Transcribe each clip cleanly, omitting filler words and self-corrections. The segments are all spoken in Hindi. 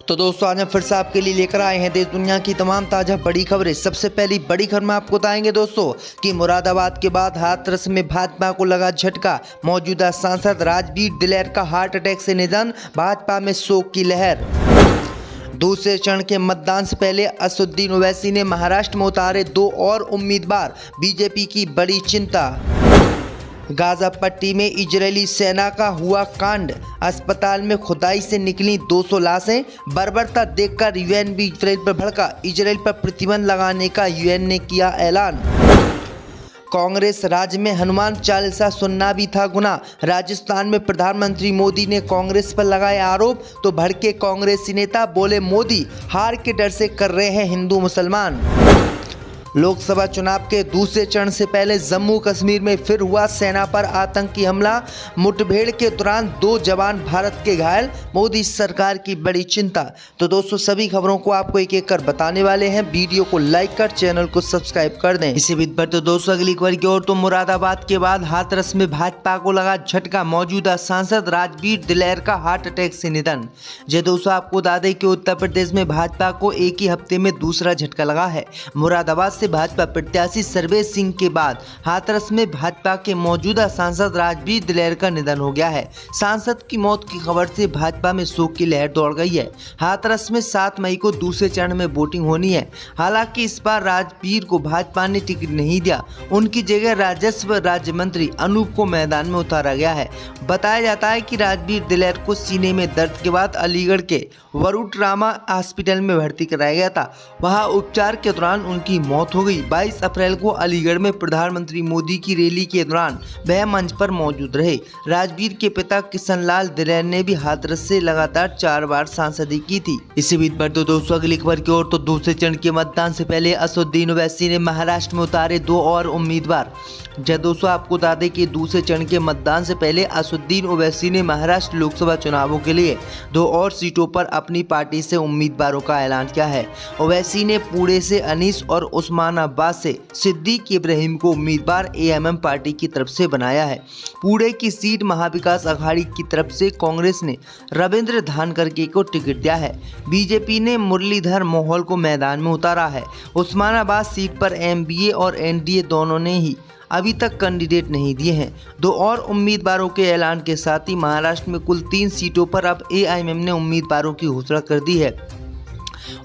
तो दोस्तों आज हम फिर से आपके लिए लेकर आए हैं देश दुनिया की तमाम ताज़ा बड़ी खबरें। सबसे पहली बड़ी खबर में आपको बताएंगे दोस्तों कि मुरादाबाद के बाद हाथरस में भाजपा को लगा झटका। मौजूदा सांसद राजवीर दिलेर का हार्ट अटैक से निधन, भाजपा में शोक की लहर। दूसरे चरण के मतदान से पहले असदुद्दीन ओवैसी ने महाराष्ट्र में उतारे 2 और उम्मीदवार, बीजेपी की बड़ी चिंता। गाजा पट्टी में इजरायली सेना का हुआ कांड, अस्पताल में खुदाई से निकली 200 लाशें। बर्बरता देखकर यूएन भी इजरायल पर भड़का, इजरायल पर प्रतिबंध लगाने का यूएन ने किया ऐलान। कांग्रेस राज्य में हनुमान चालीसा सुनना भी था गुनाह, राजस्थान में प्रधानमंत्री मोदी ने कांग्रेस पर लगाए आरोप तो भड़के कांग्रेसी नेता, बोले मोदी हार के डर से कर रहे हैं हिंदू मुसलमान। लोकसभा चुनाव के दूसरे चरण से पहले जम्मू कश्मीर में फिर हुआ सेना पर आतंकी हमला, मुठभेड़ के दौरान 2 जवान भारत के घायल, मोदी सरकार की बड़ी चिंता। तो दोस्तों सभी खबरों को आपको एक एक कर बताने वाले हैं, वीडियो को लाइक कर चैनल को सब्सक्राइब कर दें। इसी बीच पर तो दोस्तों अगली खबर की ओर तो मुरादाबाद के बाद हाथरस में भाजपा को लगा झटका, मौजूदा सांसद राजवीर दिलेर का हार्ट अटैक से निधन। जी दोस्तों आपको बता दें कि उत्तर प्रदेश में भाजपा को एक ही हफ्ते में दूसरा झटका लगा है। मुरादाबाद से भाजपा प्रत्याशी सर्वेश सिंह के बाद हाथरस में भाजपा के मौजूदा सांसद राजवीर दिलेर का निधन हो गया है। सांसद की मौत की खबर से भाजपा में शोक की लहर दौड़ गई है। हाथरस में 7 मई को दूसरे चरण में वोटिंग होनी है। हालांकि इस बार राजवीर को भाजपा ने टिकट नहीं दिया, उनकी जगह राजस्व राज्य मंत्री अनूप को मैदान में उतारा गया है। बताया जाता है कि राजवीर दिलेर को सीने में दर्द के बाद अलीगढ़ के वरुण रामा हॉस्पिटल में भर्ती कराया गया था। वहां उपचार के दौरान उनकी मौत हो गई। 22 अप्रैल को अलीगढ़ में प्रधानमंत्री मोदी की रैली के दौरान वह मंच पर मौजूद रहे। राजवीर के पिता किशन लाल दिलेर ने भी हाथरस से लगातार 4 बार सांसदी की थी। इसी बीच पर तो दोस्तों अगली खबर की ओर तो दूसरे चरण के मतदान से पहले असदुद्दीन ओवैसी ने महाराष्ट्र में उतारे 2 और उम्मीदवार। जब दोस्तों आपको बता दें कि दूसरे चरण के मतदान से पहले असदुद्दीन ओवैसी ने महाराष्ट्र लोकसभा चुनावों के लिए 2 और सीटों पर अपनी पार्टी से उम्मीदवारों का ऐलान किया है। ओवैसी ने पुणे से अनीस और उस्मानाबाद से सिद्दीक इब्राहिम को उम्मीदवार एएमएम पार्टी की तरफ से बनाया है। पुणे की सीट महाविकास अघाड़ी की तरफ से कांग्रेस ने रविंद्र धानकरके को टिकट दिया है। बीजेपी ने मुरलीधर मोहोल को मैदान में उतारा है। उस्मानाबाद सीट पर एमबीए और एनडीए दोनों ने ही अभी तक कैंडिडेट नहीं दिए हैं। 2 और उम्मीदवारों के ऐलान के साथ ही महाराष्ट्र में कुल 3 सीटों पर अब एआईएमएम ने उम्मीदवारों की घोषणा कर दी है।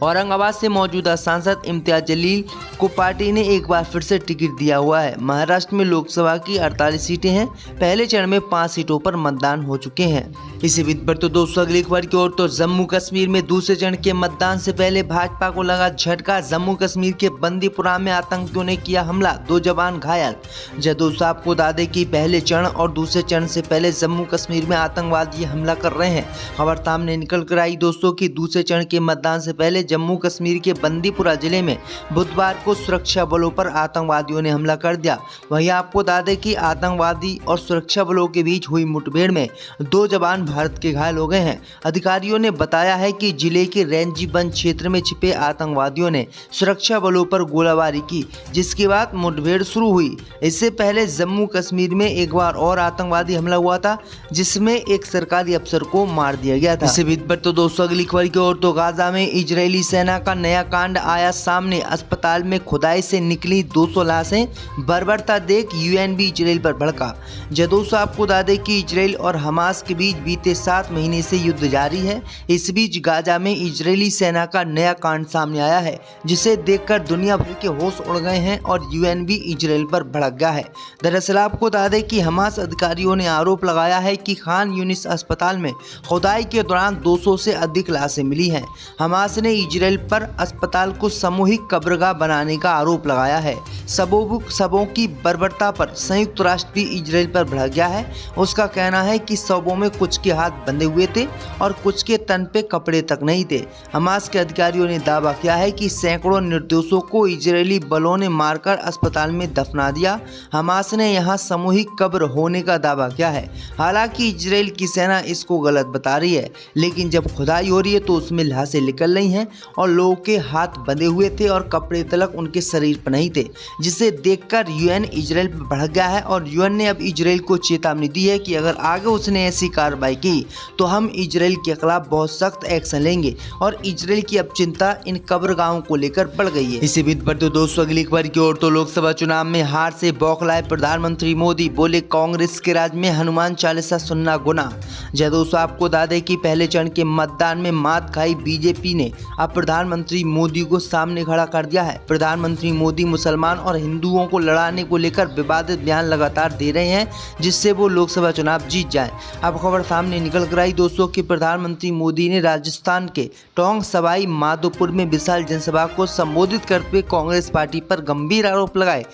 औरंगाबाद से मौजूदा सांसद इम्तियाज जलील को पार्टी ने एक बार फिर से टिकट दिया हुआ है। महाराष्ट्र में लोकसभा की 48 सीटें हैं। पहले चरण में 5 सीटों पर मतदान हो चुके हैं। इसी बीच पर तो दोस्तों अगली खबर की ओर तो जम्मू कश्मीर में दूसरे चरण के मतदान से पहले भाजपा को लगा झटका। जम्मू कश्मीर के बंदीपुरा में आतंकियों ने किया हमला, 2 जवान घायल। जब दोस्तों आपको बता दें कि पहले चरण और दूसरे चरण से पहले जम्मू कश्मीर में आतंकवादी हमला कर रहे हैं। खबर सामने निकल कर आई दोस्तों की दूसरे चरण के मतदान से पहले जम्मू कश्मीर के बंदीपुरा जिले में बुधवार को सुरक्षा बलों पर आतंकवादियों ने हमला कर दिया। वहीं आपको बता दें कि आतंकवादी और सुरक्षा बलों के बीच हुई मुठभेड़ में 2 जवान भारत के घायल हो गए हैं। अधिकारियों ने बताया है कि जिले के रेंजीबंद क्षेत्र में छिपे आतंकवादियों ने सुरक्षा बलों पर गोलाबारी की, जिसके बाद मुठभेड़ शुरू हुई। इससे पहले जम्मू कश्मीर में एक बार और आतंकवादी हमला हुआ था, जिसमें एक सरकारी अफसर को मार दिया गया था। इसी बीच पर तो दोस्तों अगली खबर की ओर तो गाजा में इजरायली सेना का नया कांड आया सामने, अस्पताल में खुदाई से निकली 200 लाशें। बर्बरता देख यूएन भी इजरायल पर भड़का। दोस्तों आपको बता दें कि इजरायल और हमास के बीच बीते 7 महीने से युद्ध जारी है। इस बीच गाजा में इजरायली सेना का नया कांड सामने आया है, जिसे देखकर दुनिया भर के होश उड़ गए हैं और यूएन भी इजरायल पर भड़क गया है। दरअसल आपको बता दें कि हमास अधिकारियों ने आरोप लगाया है कि खान यूनिस अस्पताल में खुदाई के दौरान 200 से अधिक लाशें मिली हैं। हमास ने इजरायल पर अस्पताल को सामूहिक कब्रगाह बनाने का आरोप लगाया है। शवों की बर्बरता पर संयुक्त राष्ट्र भी इजरायल पर भड़क गया है। उसका कहना है कि शवों में कुछ के हाथ बंधे हुए थे और कुछ के तन पे कपड़े तक नहीं थे। हमास के अधिकारियों ने दावा किया है कि सैकड़ों निर्दोषों को इजरायली बलों ने मारकर अस्पताल में दफना दिया। हमास ने यहां सामूहिक कब्र होने का दावा किया है। हालांकि इजरायल की सेना इसको गलत बता रही है, लेकिन जब खुदाई हो रही है तो उसमें लाशें निकल रही हैं। हैं और लोगों के हाथ बंधे हुए थे और कपड़े तलक उनके शरीर पर नहीं थे, जिसे देखकर यूएन इजराइल पर भड़क गया है और यूएन ने अब इजराइल को चेतावनी दी है कि अगर आगे उसने ऐसी कार्रवाई की तो हम इजराइल के खिलाफ बहुत सख्त एक्शन लेंगे। और इजराइल की अब चिंता इन कब्रगाहों को लेकर बढ़ गई है। इसी बीच पर तो दोस्तों अगली खबर की ओर तो लोकसभा चुनाव में हार से बौखलाए प्रधानमंत्री मोदी, बोले कांग्रेस के राज में हनुमान चालीसा सुनना गुनाह। जय दोस्तों, आपको बता दें कि पहले चरण के मतदान में मात खाई बीजेपी ने अब प्रधानमंत्री मोदी को सामने खड़ा कर दिया है। प्रधानमंत्री मोदी मुसलमान और हिंदुओं को लड़ाने को लेकर विवादित बयान लगातार दे रहे हैं, जिससे वो लोकसभा चुनाव जीत जाएं। अब खबर सामने निकल कर आई दोस्तों कि प्रधानमंत्री मोदी ने राजस्थान के टोंक सवाई माधोपुर में विशाल जनसभा को संबोधित करते हुए कांग्रेस पार्टी पर गंभीर आरोप लगाए।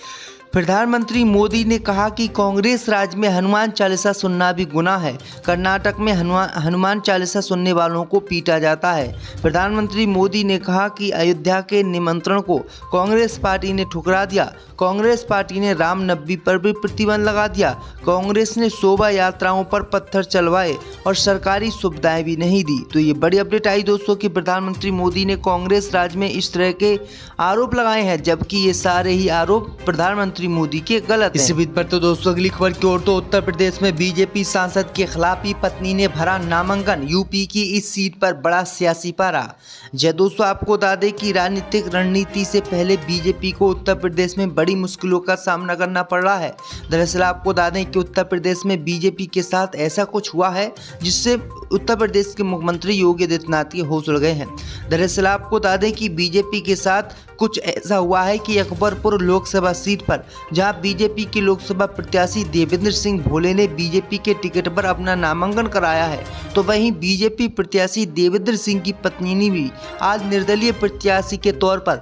प्रधानमंत्री मोदी ने कहा कि कांग्रेस राज में हनुमान चालीसा सुनना भी गुनाह है। कर्नाटक में हनुमान चालीसा सुनने वालों को पीटा जाता है। प्रधानमंत्री मोदी ने कहा कि अयोध्या के निमंत्रण को कांग्रेस पार्टी ने ठुकरा दिया। कांग्रेस पार्टी ने रामनवमी पर भी प्रतिबंध लगा दिया। कांग्रेस ने शोभा यात्राओं पर पत्थर चलवाए और सरकारी सुविधाएं भी नहीं दी। तो ये बड़ी अपडेट आई दोस्तों कि प्रधानमंत्री मोदी ने कांग्रेस राज में इस तरह के आरोप लगाए हैं, जबकि ये सारे ही आरोप प्रधानमंत्री मोदी के गलत है। इसी बीच पर तो दोस्तों अगली खबर की ओर तो उत्तर प्रदेश में बीजेपी सांसद के खिलाफ ही पत्नी ने भरा नामांकन। यूपी की इस सीट पर बड़ा सियासी पारा। जय दोस्तों, आपको बता दें कि राजनीतिक रणनीति से पहले बीजेपी को उत्तर प्रदेश में बड़ी मुश्किलों का सामना करना पड़ रहा है। दरअसल आपको बता दें कि उत्तर प्रदेश में बीजेपी के साथ ऐसा कुछ हुआ है जिससे उत्तर प्रदेश के मुख्यमंत्री योगी आदित्यनाथ के होश उड़ गए हैं। दरअसल आपको बता दें कि बीजेपी के साथ कुछ ऐसा हुआ है कि अकबरपुर लोकसभा सीट पर जहां बीजेपी के लोकसभा प्रत्याशी देवेंद्र सिंह भोले ने बीजेपी के टिकट पर अपना नामांकन कराया है, तो वहीं बीजेपी प्रत्याशी देवेंद्र सिंह की पत्नी ने भी आज निर्दलीय प्रत्याशी के तौर पर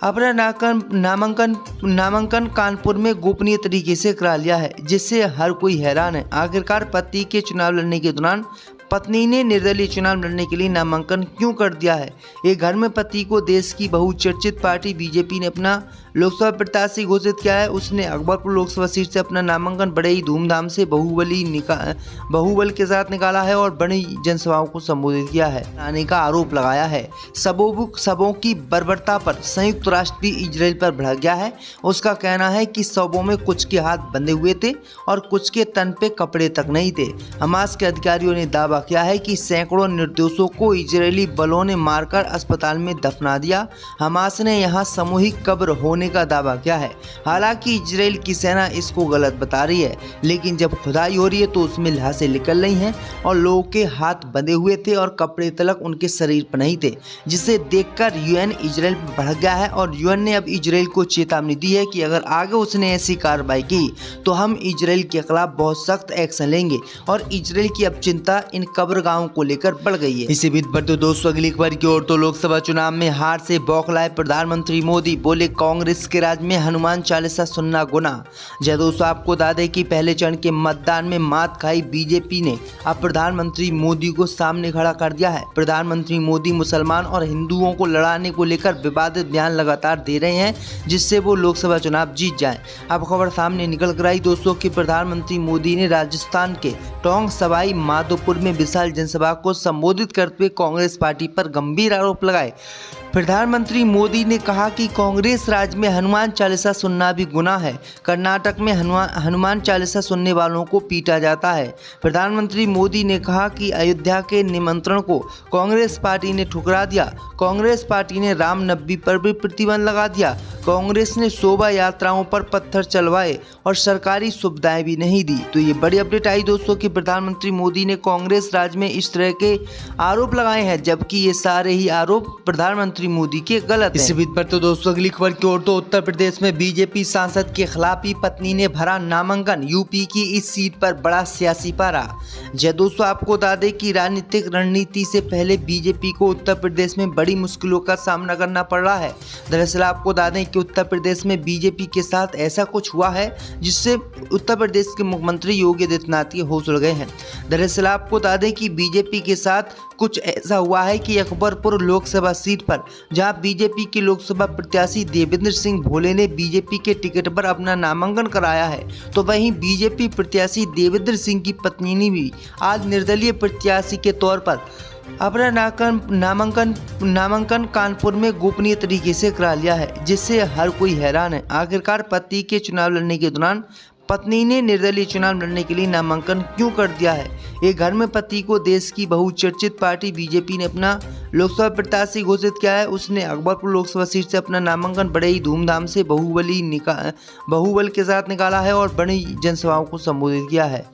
अपना नामांकन कानपुर में गोपनीय तरीके से करा लिया है, जिससे हर कोई हैरान है। आखिरकार पति के चुनाव लड़ने के दौरान पत्नी ने निर्दलीय चुनाव लड़ने के लिए नामांकन क्यों कर दिया है। एक घर में पति को देश की बहुचर्चित पार्टी बीजेपी ने अपना लोकसभा प्रत्याशी घोषित किया है। उसने अकबरपुर लोकसभा सीट से अपना नामांकन बड़े ही धूमधाम से बाहुबल के साथ निकाला है और बड़ी जनसभाओं को संबोधित किया है, आने का आरोप लगाया है। सबों की बर्बरता पर संयुक्त राष्ट्र भी इजराइल पर भड़क गया है। उसका कहना है कि सबों में कुछ के हाथ बंधे हुए थे और कुछ के तन पे कपड़े तक नहीं थे। हमास के अधिकारियों ने दावा किया है कि सैकड़ों निर्दोषों को इजरायली बलों ने मारकर अस्पताल में दफना दिया। हमास ने यहां सामूहिक कब्र होने का दावा किया है। हालांकि इजराइल की सेना इसको गलत बता रही है, लेकिन जब खुदाई हो रही है तो उसमें लाशें निकल रही हैं और लोगों के हाथ बंधे हुए थे और कपड़े तलक उनके शरीर पर नहीं थे, जिसे देखकर यूएन इजराइल पर भड़क गया है और यूएन ने अब इजराइल को चेतावनी दी है कि अगर आगे उसने ऐसी कार्रवाई की तो हम इजराइल के खिलाफ बहुत सख्त एक्शन लेंगे। और इजराइल की अब चिंता इन कब्रगाहों को लेकर बढ़ गई है। इसी बीच पर तो दोस्तों अगली खबर की ओर तो लोकसभा चुनाव में हार से बौखलाए प्रधानमंत्री मोदी, बोले कांग्रेस के राज में हनुमान चालीसा सुनना गुनाह। जय दोस्तों, आपको बता दें कि पहले चरण के मतदान में मात खाई बीजेपी ने अब प्रधानमंत्री मोदी को सामने खड़ा कर दिया है। प्रधानमंत्री मोदी मुसलमान और हिंदुओं को लड़ाने को लेकर विवादित बयान लगातार दे रहे हैं, जिससे वो लोकसभा चुनाव जीत जाएं। अब खबर सामने निकल कर आई दोस्तों कि प्रधानमंत्री मोदी ने राजस्थान के टोंक सवाई माधोपुर में विशाल जनसभा को संबोधित करते हुए कांग्रेस पार्टी पर गंभीर आरोप लगाए। प्रधानमंत्री मोदी ने कहा कि कांग्रेस राज में हनुमान चालीसा सुनना भी गुनाह है। कर्नाटक में हनुमान चालीसा सुनने वालों को पीटा जाता है। प्रधानमंत्री मोदी ने कहा कि अयोध्या के निमंत्रण को कांग्रेस पार्टी ने ठुकरा दिया। कांग्रेस पार्टी ने रामनवमी पर भी प्रतिबंध लगा दिया। कांग्रेस ने शोभा यात्राओं पर पत्थर चलवाए और सरकारी सुविधाएं भी नहीं दी। तो ये बड़ी अपडेट आई दोस्तों कि प्रधानमंत्री मोदी ने कांग्रेस राज में इस तरह के आरोप लगाए हैं, जबकि ये सारे ही आरोप प्रधानमंत्री मोदी के गलत है। इसी बीच पर तो दोस्तों अगली खबर की ओर तो उत्तर प्रदेश में बीजेपी सांसद के खिलाफ ही पत्नी ने भरा नामांकन। यूपी की इस सीट पर बड़ा सियासी पारा। जय दोस्तों, आपको बता दें कि राजनीतिक रणनीति से पहले बीजेपी को उत्तर प्रदेश में बड़ी मुश्किलों का सामना करना पड़ रहा है। दरअसल आपको बता दें कि उत्तर प्रदेश में बीजेपी के साथ ऐसा कुछ हुआ है जिससे उत्तर प्रदेश के मुख्यमंत्री योगी आदित्यनाथ के होश उड़ गए हैं। दरअसल आपको बता दें कि बीजेपी के साथ कुछ ऐसा हुआ है कि अकबरपुर लोकसभा सीट पर जहां बीजेपी के लोकसभा प्रत्याशी देवेंद्र सिंह भोले ने बीजेपी के टिकट पर अपना नामांकन कराया है, तो वहीं बीजेपी प्रत्याशी देवेंद्र सिंह की पत्नी ने भी आज निर्दलीय प्रत्याशी के तौर पर अपना नामांकन कानपुर में गोपनीय तरीके से करा लिया है, जिससे हर कोई हैरान है। आखिरकार पति के चुनाव लड़ने के दौरान पत्नी ने निर्दलीय चुनाव लड़ने के लिए नामांकन क्यों कर दिया है। एक घर में पति को देश की बहुचर्चित पार्टी बीजेपी ने अपना लोकसभा प्रत्याशी घोषित किया है। उसने अकबरपुर लोकसभा सीट से अपना नामांकन बड़े ही धूमधाम से बाहुबल के साथ निकाला है और बड़ी जनसभाओं को संबोधित किया है।